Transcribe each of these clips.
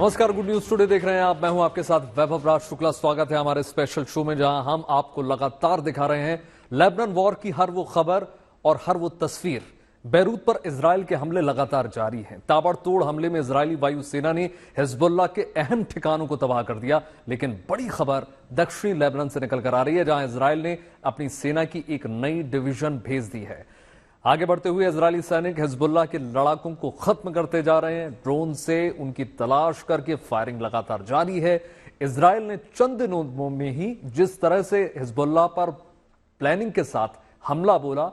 नमस्कार, good news today देख रहे हैं आप। मैं हूं आपके साथ वैभव राज शुक्ला। स्वागत है हमारे स्पेशल शो में, जहां हम आपको लगातार दिखा रहे हैं लेबनान वॉर की हर वो खबर और हर वो तस्वीर। बैरूत पर इजराइल के हमले लगातार जारी हैं। ताबड़तोड़ हमले में इजरायली वायुसेना ने हिजबुल्लाह के अहम ठिकानों को तबाह कर दिया। लेकिन बड़ी खबर दक्षिणी लेबनान से निकलकर आ रही है, जहां इजराइल ने अपनी सेना की एक नई डिवीजन भेज दी है। आगे बढ़ते हुए इजरायली सैनिक हिजबुल्लाह के लड़ाकों को खत्म करते जा रहे हैं। ड्रोन से उनकी तलाश करके फायरिंग लगातार जारी है। इजराइल ने चंद दिनों में ही जिस तरह से हिजबुल्लाह पर प्लानिंग के साथ हमला बोला,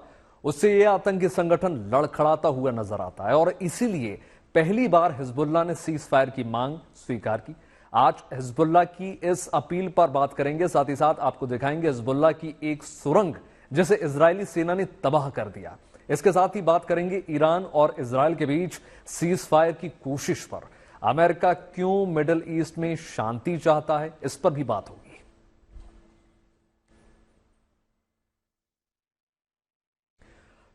उससे यह आतंकी संगठन लड़खड़ाता हुआ नजर आता है और इसीलिए पहली बार हिजबुल्लाह ने सीज फायर की मांग स्वीकार की। आज हिजबुल्लाह की इस अपील पर बात करेंगे, साथ ही साथ आपको दिखाएंगे हिजबुल्लाह की एक सुरंग जिसे इजरायली सेना ने तबाह कर दिया। इसके साथ ही बात करेंगे ईरान और इजराइल के बीच सीज फायर की कोशिश पर। अमेरिका क्यों मिडिल ईस्ट में शांति चाहता है, इस पर भी बात होगी।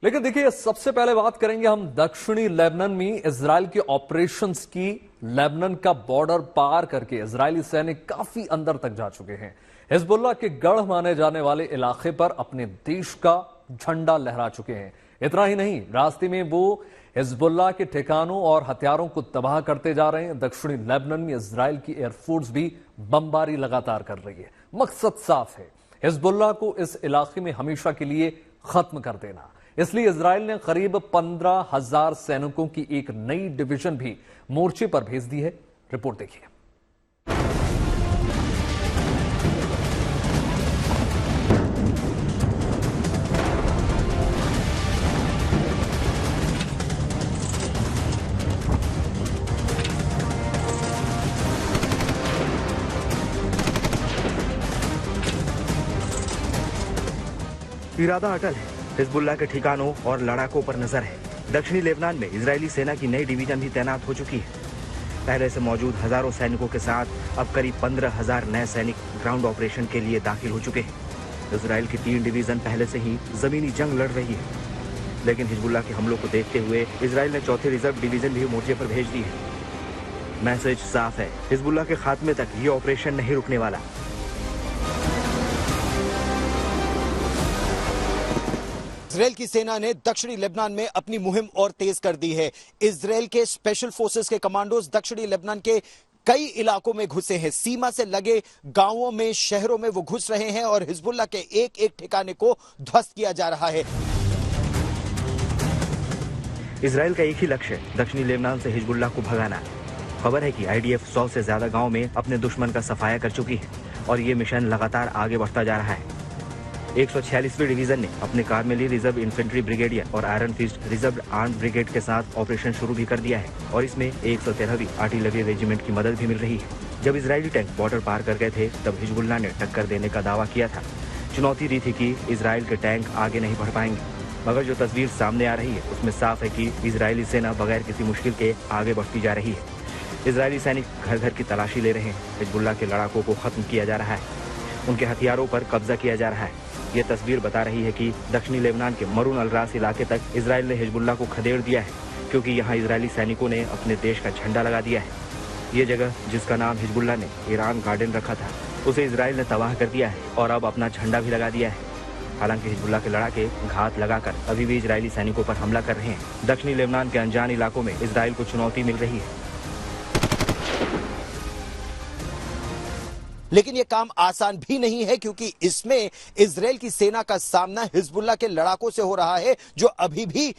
लेकिन देखिए, सबसे पहले बात करेंगे हम दक्षिणी लेबनान में इजराइल के ऑपरेशंस की। लेबनान का बॉर्डर पार करके इजरायली सैनिक काफी अंदर तक जा चुके हैं। हिजबुल्लाह के गढ़ माने जाने वाले इलाके पर अपने देश का झंडा लहरा चुके हैं। इतना ही नहीं, रास्ते में वो हिजबुल्लाह के ठिकानों और हथियारों को तबाह करते जा रहे हैं। दक्षिणी लेबनान में इजराइल की एयरफोर्स भी बमबारी लगातार कर रही है। मकसद साफ है, हिजबुल्लाह को इस इलाके में हमेशा के लिए खत्म कर देना। इसलिए इजराइल ने करीब 15,000 सैनिकों की एक नई डिवीजन भी मोर्चे पर भेज दी है। रिपोर्ट देखिए। इरादा अटल है, हिजबुल्लाह के ठिकानों और लड़ाकों पर नजर है। दक्षिणी लेबनान में इजरायली सेना की नई डिवीजन भी तैनात हो चुकी है। पहले से मौजूद हजारों सैनिकों के साथ अब करीब 15,000 नए सैनिक ग्राउंड ऑपरेशन के लिए दाखिल हो चुके हैं। इजराइल की 3 डिवीजन पहले से ही जमीनी जंग लड़ रही है, लेकिन हिजबुल्लाह के हमलों को देखते हुए इजराइल ने चौथी रिजर्व डिवीजन भी मोर्चे पर भेज दी है। मैसेज साफ है, हिजबुल्लाह के खात्मे तक ये ऑपरेशन नहीं रुकने वाला। इजरायल की सेना ने दक्षिणी लेबनान में अपनी मुहिम और तेज कर दी है। इजरायल के स्पेशल फोर्सेस के कमांडोज दक्षिणी लेबनान के कई इलाकों में घुसे हैं। सीमा से लगे गांवों में, शहरों में वो घुस रहे हैं और हिजबुल्लाह के एक एक ठिकाने को ध्वस्त किया जा रहा है। इजरायल का एक ही लक्ष्य है, दक्षिणी लेबनान से हिजबुल्लाह को भगाना। खबर है कि आईडीएफ 100 से ज्यादा गांव में अपने दुश्मन का सफाया कर चुकी है और ये मिशन लगातार आगे बढ़ता जा रहा है। 146वीं डिवीजन ने अपने कार्मेली रिजर्व इन्फेंट्री ब्रिगेडियर और iron fist reserve armoured brigade के साथ ऑपरेशन शुरू भी कर दिया है और इसमें 113वीं आर्टिलरी रेजिमेंट की मदद भी मिल रही है। जब इजरायली टैंक बॉर्डर पार कर गए थे, तब हिजबुल्लाह ने टक्कर देने का दावा किया था। चुनौती दी थी कि इजराइल के टैंक आगे नहीं बढ़ पाएंगे, मगर जो तस्वीर सामने आ रही है उसमें साफ है कि इजरायली सेना बगैर किसी मुश्किल के आगे बढ़ती जा रही है। इजरायली सैनिक घर घर की तलाशी ले रहे हैं। हिजबुल्लाह के लड़ाकों को खत्म किया जा रहा है, उनके हथियारों पर कब्जा किया जा रहा है। ये तस्वीर बता रही है कि दक्षिणी लेबनान के मरून अलरास इलाके तक इजराइल ने हिजबुल्लाह को खदेड़ दिया है, क्योंकि यहाँ इजरायली सैनिकों ने अपने देश का झंडा लगा दिया है। ये जगह, जिसका नाम हिजबुल्लाह ने ईरान गार्डन रखा था, उसे इजराइल ने तबाह कर दिया है और अब अपना झंडा भी लगा दिया है। हालांकि हिजबुल्लाह के लड़ाके घात लगाकर अभी भी इजरायली सैनिकों पर हमला कर रहे हैं। दक्षिणी लेबनान के अनजान इलाकों में इजराइल को चुनौती मिल रही है। लेकिन यह काम आसान भी नहीं है, क्योंकि इसमें इजरायल की सेना का सामना हिजबुल्लाह के लड़ाकों से हो रहा है, जो अभी भी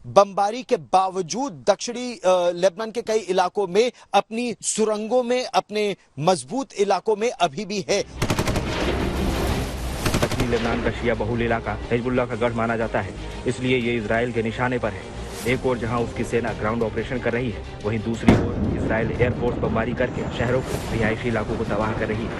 बमबारी के बावजूद दक्षिणी लेबनान के कई इलाकों में अपनी सुरंगों में, अपने मजबूत इलाकों में अभी भी है। दक्षिणी लेबनान का शिया बहुल इलाका हिजबुल्लाह का गढ़ माना जाता है, इसलिए ये इजराइल के निशाने पर है। एक ओर जहां उसकी सेना ग्राउंड ऑपरेशन कर रही है, वहीं दूसरी ओर इजराइल एयरफोर्स बमबारी करके शहरों को, रिहायशी इलाकों को तबाह कर रही है।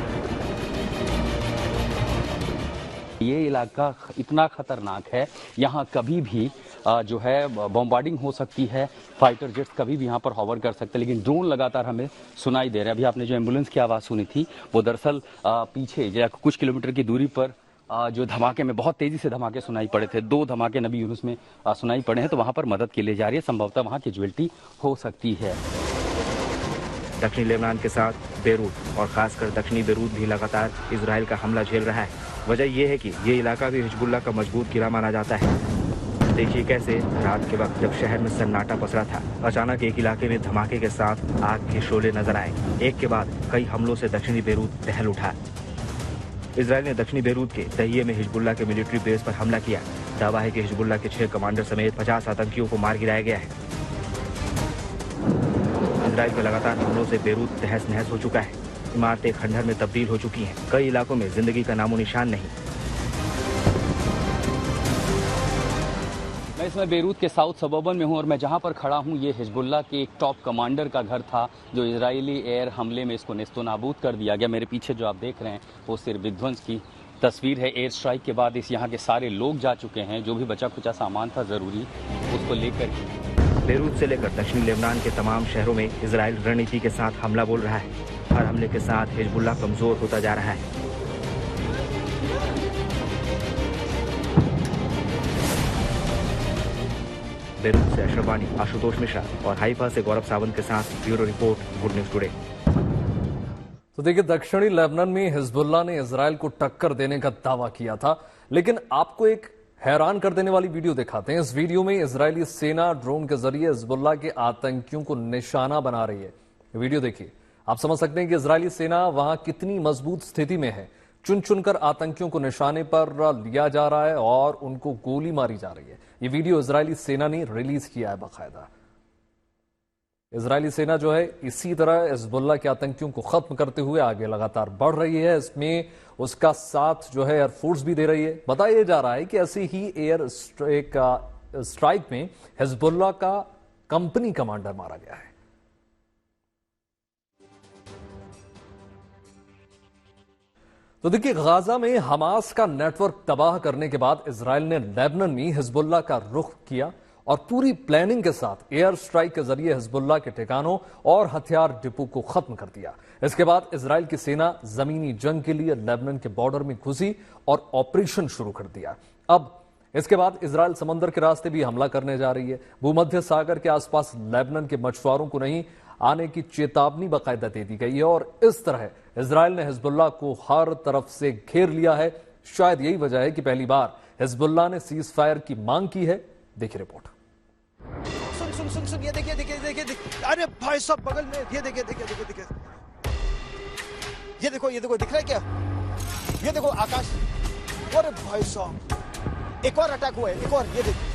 ये इलाका इतना खतरनाक है, यहाँ कभी भी जो है बॉम्बार्डिंग हो सकती है। फाइटर जेट्स कभी भी यहाँ पर हॉवर कर सकते हैं, लेकिन ड्रोन लगातार हमें सुनाई दे रहे हैं। अभी आपने जो एम्बुलेंस की आवाज़ सुनी थी, वो दरअसल पीछे कुछ किलोमीटर की दूरी पर जो धमाके में बहुत तेजी से धमाके सुनाई पड़े थे, 2 धमाके नबी यूनुस में सुनाई पड़े हैं, तो वहां पर मदद के लिए जा रही है। संभवतः वहां कैजुअल्टी हो सकती है। दक्षिणी लेबनान के साथ बेरूत और खासकर दक्षिणी बेरूत भी लगातार इजराइल का हमला झेल रहा है। वजह यह है कि ये इलाका भी हिजबुल्लाह का मजबूत किला माना जाता है। देखिए कैसे रात के वक्त जब शहर में सन्नाटा पसरा था, अचानक एक इलाके में धमाके के साथ आग के शोले नजर आए। एक के बाद कई हमलों से दक्षिणी बेरूत दहल उठा। इजराइल ने दक्षिणी बेरूत के तहिए में हिजबुल्लाह के मिलिट्री बेस पर हमला किया। दावा है कि हिजबुल्लाह के 6 कमांडर समेत 50 आतंकियों को मार गिराया गया है। इजराइल के लगातार हमलों से बेरूत तहस नहस हो चुका है। इमारतें खंडहर में तब्दील हो चुकी हैं। कई इलाकों में जिंदगी का नामो निशान नहीं। मैं इसमें बेरूत के साउथ सबर्बन में हूं और मैं जहां पर खड़ा हूं ये हिजबुल्लाह के एक टॉप कमांडर का घर था जो इजरायली एयर हमले में इसको नेस्तो नाबूद कर दिया गया। मेरे पीछे जो आप देख रहे हैं वो सिर्फ विध्वंस की तस्वीर है। एयर स्ट्राइक के बाद इस यहाँ के सारे लोग जा चुके हैं। जो भी बचा खुचा सामान था जरूरी उसको लेकर बेरूत से लेकर दक्षिणी लेबनान के तमाम शहरों में इजराइल रणनीति के साथ हमला बोल रहा है। हर हमले के साथ हिजबुल्लाह कमजोर होता जा रहा है। बेरूत से अशरफ वानी, आशुतोष मिश्रा और हाइफा से गौरव सावंत के साथ bureau report, good news today. तो देखिए, दक्षिणी लेबनान में हिजबुल्लाह ने इजराइल को टक्कर देने का दावा किया था, लेकिन आपको एक हैरान कर देने वाली वीडियो दिखाते हैं। इस वीडियो में इजरायली सेना ड्रोन के जरिए हिजबुल्लाह के आतंकियों को निशाना बना रही है। वीडियो देखिए, आप समझ सकते हैं कि इजरायली सेना वहां कितनी मजबूत स्थिति में है। चुन चुनकर आतंकियों को निशाने पर लिया जा रहा है और उनको गोली मारी जा रही है। ये वीडियो इजरायली सेना ने रिलीज किया है बाकायदा। इजरायली सेना जो है इसी तरह हिजबुल्लाह के आतंकियों को खत्म करते हुए आगे लगातार बढ़ रही है। इसमें उसका साथ जो है एयरफोर्स भी दे रही है। बताया जा रहा है कि ऐसी ही एयर स्ट्राइक में हिजबुल्लाह का कंपनी कमांडर मारा गया है। तो देखिए, गाजा में हमास का नेटवर्क तबाह करने के बाद इजराइल ने लेबनान में हिजबुल्लाह का रुख किया और पूरी प्लानिंग के साथ एयर स्ट्राइक के जरिए हिजबुल्लाह के ठिकानों और हथियार डिपो को खत्म कर दिया। इसके बाद इजराइल की सेना जमीनी जंग के लिए लेबनान के बॉर्डर में घुसी और ऑपरेशन शुरू कर दिया। अब इसके बाद इजराइल समंदर के रास्ते भी हमला करने जा रही है। भूमध्य सागर के आसपास लेबनान के मछुआरों को नहीं आने की चेतावनी बाकायदा दे दी गई है और इस तरह इजराइल ने हिजबुल्लाह को हर तरफ से घेर लिया है। शायद यही वजह है कि पहली बार हिजबुल्लाह ने सीज फायर की मांग की है। देखिए रिपोर्ट। सुन ये देखिए अरे भाई साहब बगल में ये देखिए ये देखो दिख रहा है क्या? ये देखो आकाश। अरे भाई साहब एक और अटैक हुआ है, एक और। ये देखो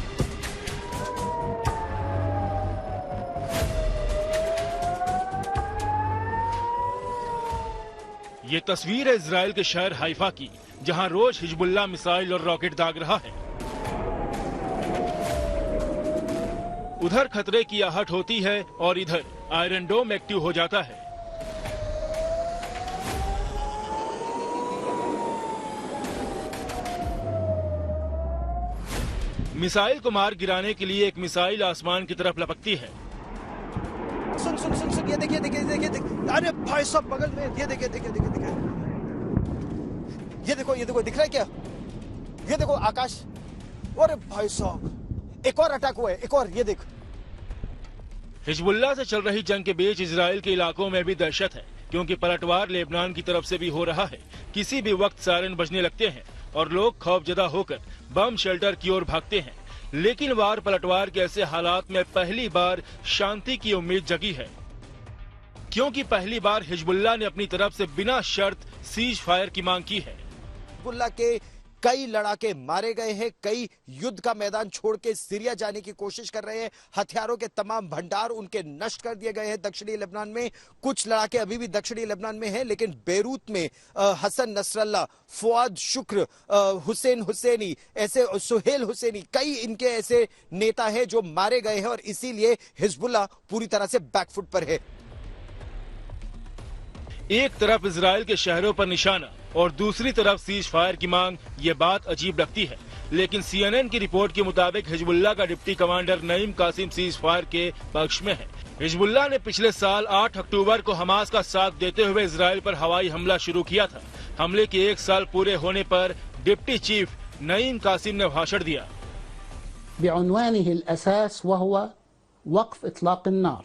ये तस्वीर है इजराइल के शहर हाइफा की, जहां रोज हिजबुल्लाह मिसाइल और रॉकेट दाग रहा है। उधर खतरे की आहट होती है और इधर आयरन डोम एक्टिव हो जाता है। मिसाइल को मार गिराने के लिए एक मिसाइल आसमान की तरफ लपकती है। सुन ये देखिए अरे भाई साहब बगल में ये देखिए ये देखो दिख रहा है क्या? ये देखो आकाश। अरे भाई साहब एक और अटैक हुआ है, एक और। ये देखो हिजबुल्लाह से चल रही जंग के बीच इजराइल के इलाकों में भी दहशत है, क्योंकि पलटवार लेबनान की तरफ से भी हो रहा है। किसी भी वक्त सायरन बजने लगते हैं और लोग खौफजदा होकर बम शेल्टर की ओर भागते हैं। लेकिन वार पलटवार के ऐसे हालात में पहली बार शांति की उम्मीद जगी है, क्योंकि पहली बार हिजबुल्लाह ने अपनी तरफ से बिना शर्त सीज फायर की मांग की है। हिजबुल्लाह के कई लड़ाके मारे गए हैं, कई युद्ध का मैदान छोड़ के सीरिया जाने की कोशिश कर रहे हैं। हथियारों के तमाम भंडार उनके नष्ट कर दिए गए हैं दक्षिणी लेबनान में। कुछ लड़ाके अभी भी दक्षिणी लेबनान में हैं, लेकिन बेरूत में हसन नसरल्ला, फुआद शुक्र, हुसैन हुसैनी, ऐसे सुहेल हुसैनी, कई इनके ऐसे नेता हैं जो मारे गए हैं और इसीलिए हिजबुल्लाह पूरी तरह से बैकफुट पर है। एक तरफ इजराइल के शहरों पर निशाना और दूसरी तरफ सीज फायर की मांग, ये बात अजीब लगती है। लेकिन CNN की रिपोर्ट के मुताबिक हिजबुल्लाह का deputy commander Naim Qassem ceasefire के पक्ष में है। हिजबुल्लाह ने पिछले साल 8 अक्टूबर को हमास का साथ देते हुए इजराइल पर हवाई हमला शुरू किया था। हमले के 1 साल पूरे होने पर डिप्टी चीफ नईम कासिम ने भाषण दिया। बिअनवानिह अल-असास वहुव वक़्फ़ इत्लाक़ अन्नार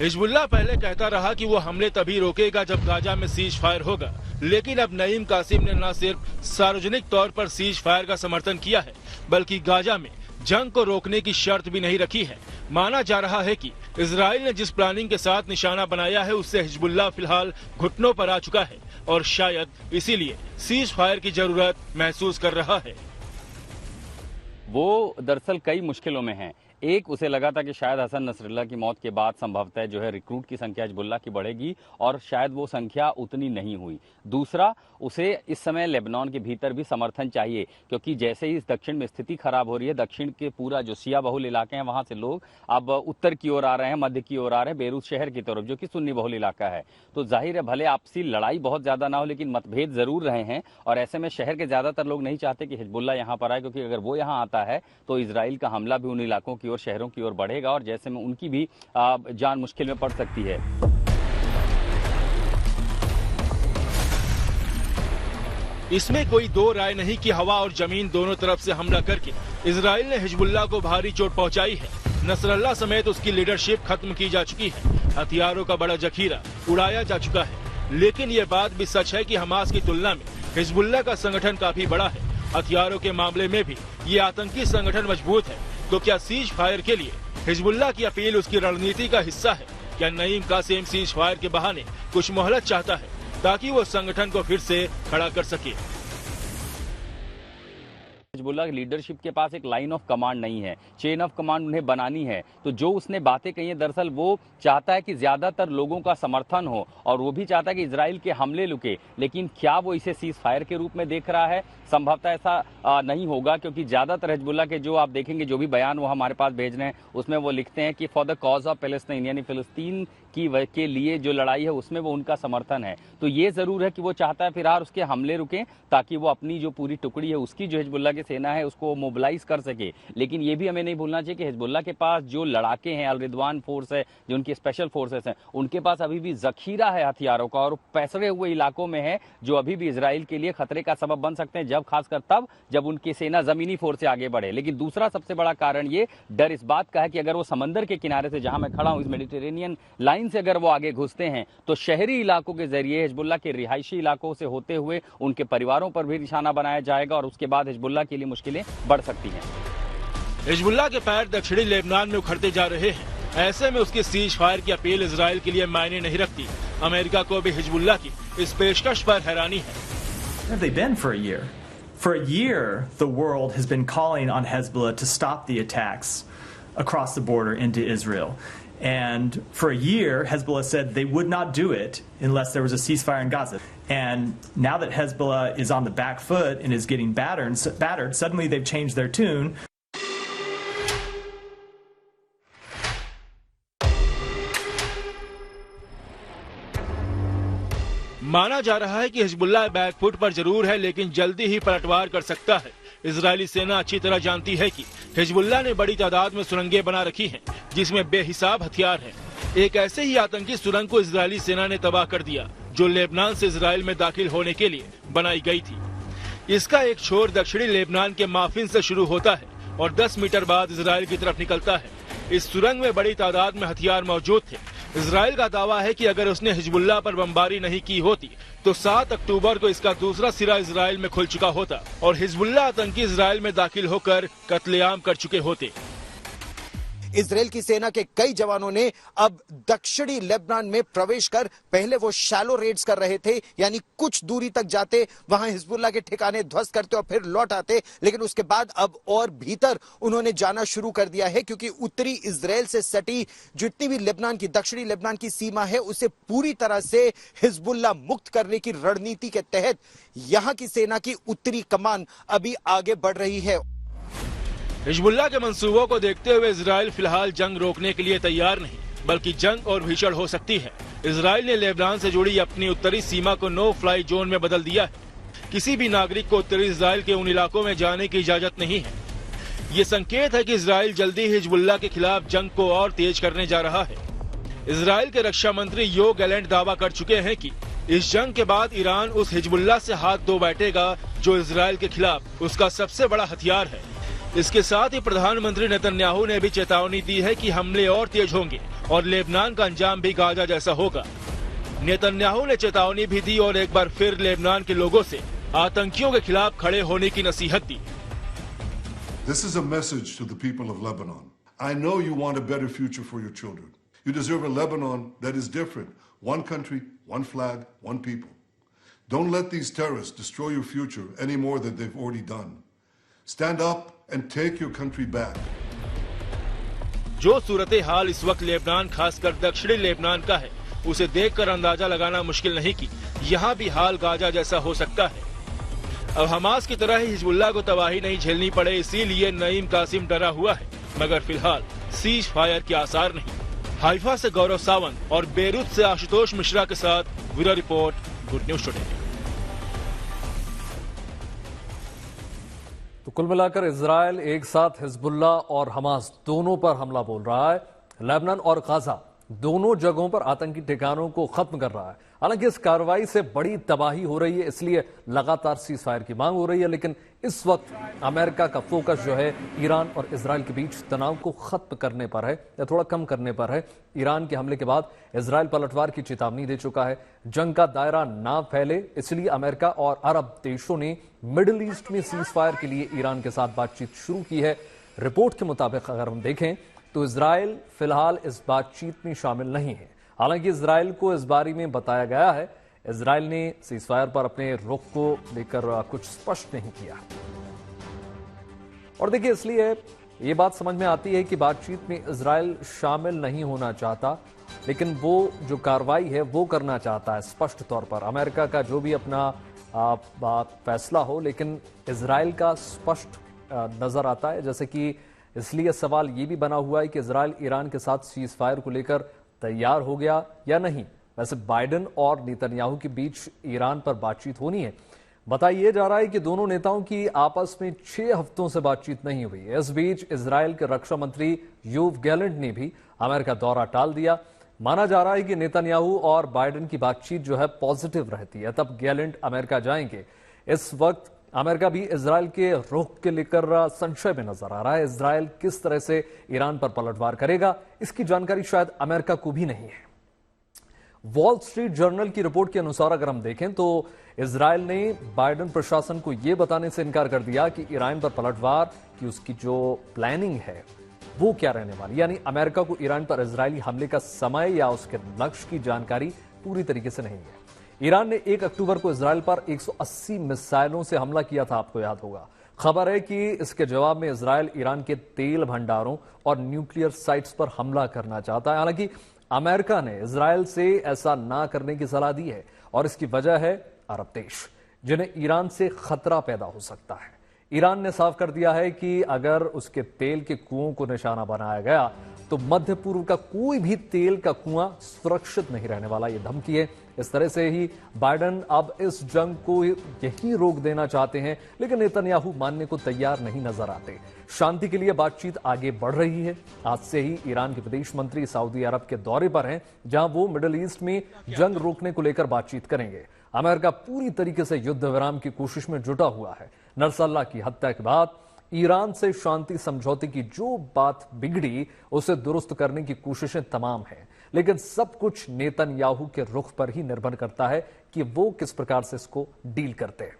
हिजबुल्लाह पहले कहता रहा कि वो हमले तभी रोकेगा जब गाजा में सीज फायर होगा, लेकिन अब नईम कासिम ने न सिर्फ सार्वजनिक तौर पर सीज फायर का समर्थन किया है, बल्कि गाजा में जंग को रोकने की शर्त भी नहीं रखी है। माना जा रहा है कि इजराइल ने जिस प्लानिंग के साथ निशाना बनाया है उससे हिजबुल्लाह फिलहाल घुटनों पर आ चुका है और शायद इसीलिए सीज फायर की जरूरत महसूस कर रहा है। वो दरअसल कई मुश्किलों में हैं। एक, उसे लगा था कि शायद हसन नसरुल्लाह की मौत के बाद संभवतः जो है रिक्रूट की संख्या हिजबुल्लाह की बढ़ेगी और शायद वो संख्या उतनी नहीं हुई। दूसरा, उसे इस समय लेबनान के भीतर भी समर्थन चाहिए, क्योंकि जैसे ही इस दक्षिण में स्थिति खराब हो रही है, दक्षिण के पूरा जो शिया बहुल इलाके हैं वहां से लोग अब उत्तर की ओर आ रहे हैं, मध्य की ओर आ रहे हैं, बेरूत शहर की तरफ जो कि सुन्नी बहुल इलाका है। तो जाहिर है भले आपसी लड़ाई बहुत ज्यादा ना हो, लेकिन मतभेद जरूर रहे हैं और ऐसे में शहर के ज्यादातर लोग नहीं चाहते कि हिजबुल्लाह यहाँ पर आए, क्योंकि अगर वो यहाँ आता है तो इजराइल का हमला भी उन इलाकों की ओर, शहरों की ओर बढ़ेगा और जैसे में उनकी भी जान मुश्किल में पड़ सकती है। इसमें कोई दो राय नहीं कि हवा और जमीन दोनों तरफ से हमला करके इजराइल ने हिजबुल्लाह को भारी चोट पहुंचाई है। नसरल्लाह समेत उसकी लीडरशिप खत्म की जा चुकी है, हथियारों का बड़ा जखीरा उड़ाया जा चुका है। लेकिन ये बात भी सच है कि हमास की तुलना में हिजबुल्लाह का संगठन काफी बड़ा है। हथियारों के मामले में भी ये आतंकी संगठन मजबूत है। तो क्या सीज फायर के लिए हिजबुल्लाह की अपील उसकी रणनीति का हिस्सा है? क्या नईम कासिम सीज फायर के बहाने कुछ मोहलत चाहता है ताकि वो संगठन को फिर से खड़ा कर सके? हिजबुल्लाह की लीडरशिप के पास एक लाइन ऑफ कमांड नहीं है, चेन ऑफ कमांड उन्हें बनानी है। तो जो उसने बातें कही हैं, दरअसल वो चाहता है कि ज्यादातर लोगों का समर्थन हो और वो भी चाहता है कि इजराइल के हमले रुके, लेकिन क्या वो इसे सीज फायर के रूप में देख रहा है? संभवतः ऐसा नहीं होगा, क्योंकि ज्यादातर हिजबुल्लाह के जो आप देखेंगे जो भी बयान वो हमारे पास भेज रहे हैं उसमें वो लिखते हैं कि for the cause of Palestine, यानी फिलिस्तीन के लिए जो लड़ाई है उसमें वो उनका समर्थन है। तो ये जरूर है कि वो चाहता है फिलहाल उसके हमले रुकें ताकि वो अपनी जो पूरी टुकड़ी है उसकी, जो हिजबुल्लाह की सेना है, उसको मोबिलाइज कर सके। लेकिन ये भी हमें नहीं भूलना चाहिए कि हिजबुल्लाह के पास जो लड़ाके हैं, अल रिदवान फोर्स है, जो उनकी स्पेशल फोर्सेस हैं, उनके पास अभी भी जखीरा है हथियारों का और पैसरे हुए इलाकों में है जो अभी भी इजराइल के लिए खतरे का सबब बन सकते हैं, जब खासकर तब जब उनकी सेना जमीनी फोर्स से आगे बढ़े। लेकिन दूसरा सबसे बड़ा कारण ये डर इस बात का है कि अगर वो समंदर के किनारे से, जहां मैं खड़ा हूं, इस मेडिटेरेनियन लाइन से अगर वो आगे घुसते हैं तो शहरी इलाकों के जरिए हिजबुल्लाह के रिहायशी इलाकों से होते हुए उनके परिवारों पर भी निशाना बनाया जाएगा और उसके बाद हिजबुल्लाह के लिए मुश्किलें बढ़ सकती हैं। हिजबुल्लाह के पैर दक्षिणी लेबनान में उखड़ते जा रहे हैं। ऐसे में उसकी सीज फायर की अपील इजराइल के लिए मायने नहीं रखती। अमेरिका को भी हिजबुल्लाह की इस पेशकश पर हैरानी है। For a year, the world has been calling on Hezbollah to stop the attacks across the border into Israel. And for a year, Hezbollah said they would not do it unless there was a ceasefire in Gaza. And now that Hezbollah is on the back foot and is getting battered, suddenly they've changed their tune. माना जा रहा है कि Hezbollah back foot पर जरूर है, लेकिन जल्दी ही पलटवार कर सकता है। इजरायली सेना अच्छी तरह जानती है कि हिजबुल्लाह ने बड़ी तादाद में सुरंगें बना रखी हैं, जिसमें बेहिसाब हथियार हैं। एक ऐसे ही आतंकी सुरंग को इजरायली सेना ने तबाह कर दिया, जो लेबनान से इजराइल में दाखिल होने के लिए बनाई गई थी। इसका एक छोर दक्षिणी लेबनान के माफिन से शुरू होता है और 10 मीटर बाद इजराइल की तरफ निकलता है। इस सुरंग में बड़ी तादाद में हथियार मौजूद थे। इजराइल का दावा है कि अगर उसने हिजबुल्लाह पर बमबारी नहीं की होती तो 7 अक्टूबर को इसका दूसरा सिरा इजराइल में खुल चुका होता और हिजबुल्लाह आतंकी इजराइल में दाखिल होकर कत्लेआम कर चुके होते। इजराइल की सेना के कई जवानों ने अब दक्षिणी लेबनान में प्रवेश कर, पहले वो शैलो रेड्स कर रहे थे, यानी कुछ दूरी तक जाते, वहां हिजबुल्लाह के ठिकाने ध्वस्त करते और फिर लौट आते। लेकिन उसके बाद अब और भीतर उन्होंने जाना शुरू कर दिया है, क्योंकि उत्तरी इजराइल से सटी जितनी भी लेबनान की, दक्षिणी लेबनान की सीमा है, उसे पूरी तरह से हिजबुल्लाह मुक्त करने की रणनीति के तहत यहां की सेना की उत्तरी कमान अभी आगे बढ़ रही है। हिजबुल्लाह के मंसूबों को देखते हुए इजराइल फिलहाल जंग रोकने के लिए तैयार नहीं, बल्कि जंग और भीषण हो सकती है। इजराइल ने लेबनान से जुड़ी अपनी उत्तरी सीमा को नो फ्लाई जोन में बदल दिया है। किसी भी नागरिक को उत्तरी इजराइल के उन इलाकों में जाने की इजाजत नहीं है। ये संकेत है कि इजराइल जल्दी ही हिजबुल्लाह के खिलाफ जंग को और तेज करने जा रहा है। इजराइल के रक्षा मंत्री योव गैलेंट दावा कर चुके हैं कि इस जंग के बाद ईरान उस हिजबुल्लाह से हाथ धो बैठेगा जो इजराइल के खिलाफ उसका सबसे बड़ा हथियार है। इसके साथ ही प्रधानमंत्री नेतन्याहू ने भी चेतावनी दी है कि हमले और तेज होंगे और लेबनान का अंजाम भी गाजा जैसा होगा। नेतन्याहू ने चेतावनी भी दी और एक बार फिर लेबनान के लोगों से आतंकियों के खिलाफ खड़े होने की नसीहत दी। This is a message to the people of Lebanon. I know you want a better future for your children. You deserve a Lebanon that is different. One country, one flag, one people. Don't let these terrorists destroy your future any more than they've already done. Stand up and take your country back. जो सूरत हाल इस वक्त Lebanon खासकर दक्षिणी Lebanon का है, उसे देखकर अंदाजा लगाना मुश्किल नहीं कि यहाँ भी हाल गाजा जैसा हो सकता है। अब हमास की तरह ही हिजबुल्लाह को तबाही नहीं झेलनी पड़े, इसीलिए नईम कासिम डरा हुआ है, मगर फिलहाल सीज फायर के आसार नहीं। हाइफा से गौरव सावंत और बेरूत से आशुतोष मिश्रा के साथ bureau report, good news today. तो कुल मिलाकर इजराइल एक साथ हिजबुल्लाह और हमास दोनों पर हमला बोल रहा है। लेबनान और गाजा दोनों जगहों पर आतंकी ठिकानों को खत्म कर रहा है। हालांकि इस कार्रवाई से बड़ी तबाही हो रही है, इसलिए लगातार सीज फायर की मांग हो रही है। लेकिन इस वक्त अमेरिका का फोकस जो है ईरान और इजराइल के बीच तनाव को खत्म करने पर है या थोड़ा कम करने पर है। ईरान के हमले के बाद इजराइल पलटवार की चेतावनी दे चुका है। जंग का दायरा ना फैले, इसलिए अमेरिका और अरब देशों ने मिडिल ईस्ट में सीज फायर के लिए ईरान के साथ बातचीत शुरू की है। रिपोर्ट के मुताबिक अगर हम देखें तो इजराइल फिलहाल इस बातचीत में शामिल नहीं है। हालांकि इजराइल को इस बारे में बताया गया है, इजराइल ने सीजफायर पर अपने रुख को लेकर कुछ स्पष्ट नहीं किया। और देखिए, इसलिए ये बात समझ में आती है कि बातचीत में इजराइल शामिल नहीं होना चाहता, लेकिन वो जो कार्रवाई है वो करना चाहता है स्पष्ट तौर पर। अमेरिका का जो भी अपना फैसला हो, लेकिन इजराइल का स्पष्ट नजर आता है। जैसे कि इसलिए सवाल ये भी बना हुआ है कि इजराइल ईरान के साथ सीज फायर को लेकर तैयार हो गया या नहीं। वैसे बाइडेन और नेतन्याहू के बीच ईरान पर बातचीत होनी है। बताया जा रहा है कि दोनों नेताओं की आपस में 6 हफ्तों से बातचीत नहीं हुई। इस बीच इजराइल के रक्षा मंत्री योव गैलेंट ने भी अमेरिका दौरा टाल दिया। माना जा रहा है कि नेतन्याहू और बाइडेन की बातचीत जो है पॉजिटिव रहती है, तब गैलेंट अमेरिका जाएंगे। इस वक्त अमेरिका भी इजराइल के रुख के लेकर संशय में नजर आ रहा है। इजराइल किस तरह से ईरान पर पलटवार करेगा, इसकी जानकारी शायद अमेरिका को भी नहीं है। वॉल स्ट्रीट जर्नल की रिपोर्ट के अनुसार अगर हम देखें तो इजराइल ने बाइडेन प्रशासन को यह बताने से इनकार कर दिया कि ईरान पर पलटवार की उसकी जो प्लानिंग है वो क्या रहने वाली, यानी अमेरिका को ईरान पर इजरायली हमले का समय या उसके लक्ष्य की जानकारी पूरी तरीके से नहीं है। ईरान ने 1 अक्टूबर को इजराइल पर 180 मिसाइलों से हमला किया था, आपको याद होगा। खबर है कि इसके जवाब में इजराइल ईरान के तेल भंडारों और न्यूक्लियर साइट्स पर हमला करना चाहता है। हालांकि अमेरिका ने इजराइल से ऐसा ना करने की सलाह दी है और इसकी वजह है अरब देश, जिन्हें ईरान से खतरा पैदा हो सकता है। ईरान ने साफ कर दिया है कि अगर उसके तेल के कुओं को निशाना बनाया गया तो मध्य पूर्व का कोई भी तेल का कुआं सुरक्षित नहीं रहने वाला, ये धमकी है। इस तरह से ही बाइडेन अब इस जंग को यही रोक देना चाहते हैं, लेकिन नेतन्याहू मानने को तैयार नहीं नजर आते। शांति के लिए बातचीत आगे बढ़ रही है। आज से ही ईरान के विदेश मंत्री सऊदी अरब के दौरे पर हैं, जहां वो मिडिल ईस्ट में जंग रोकने को लेकर बातचीत करेंगे। अमेरिका पूरी तरीके से युद्ध विराम की कोशिश में जुटा हुआ है। नसरल्लाह की हत्या के बाद ईरान से शांति समझौते की जो बात बिगड़ी उसे दुरुस्त करने की कोशिशें तमाम हैं, लेकिन सब कुछ नेतन्याहू के रुख पर ही निर्भर करता है कि वो किस प्रकार से इसको डील करते हैं।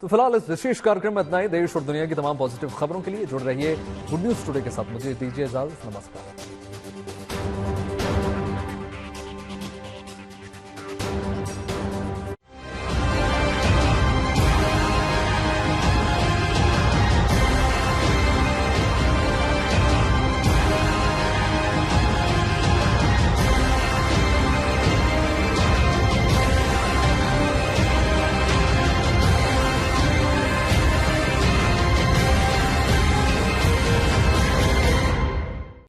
तो फिलहाल इस विशेष कार्यक्रम में इतना ही। देश और दुनिया की तमाम पॉजिटिव खबरों के लिए जुड़ रहिए गुड न्यूज टुडे के साथ। मुझे दीजिए इजाजत, नमस्कार।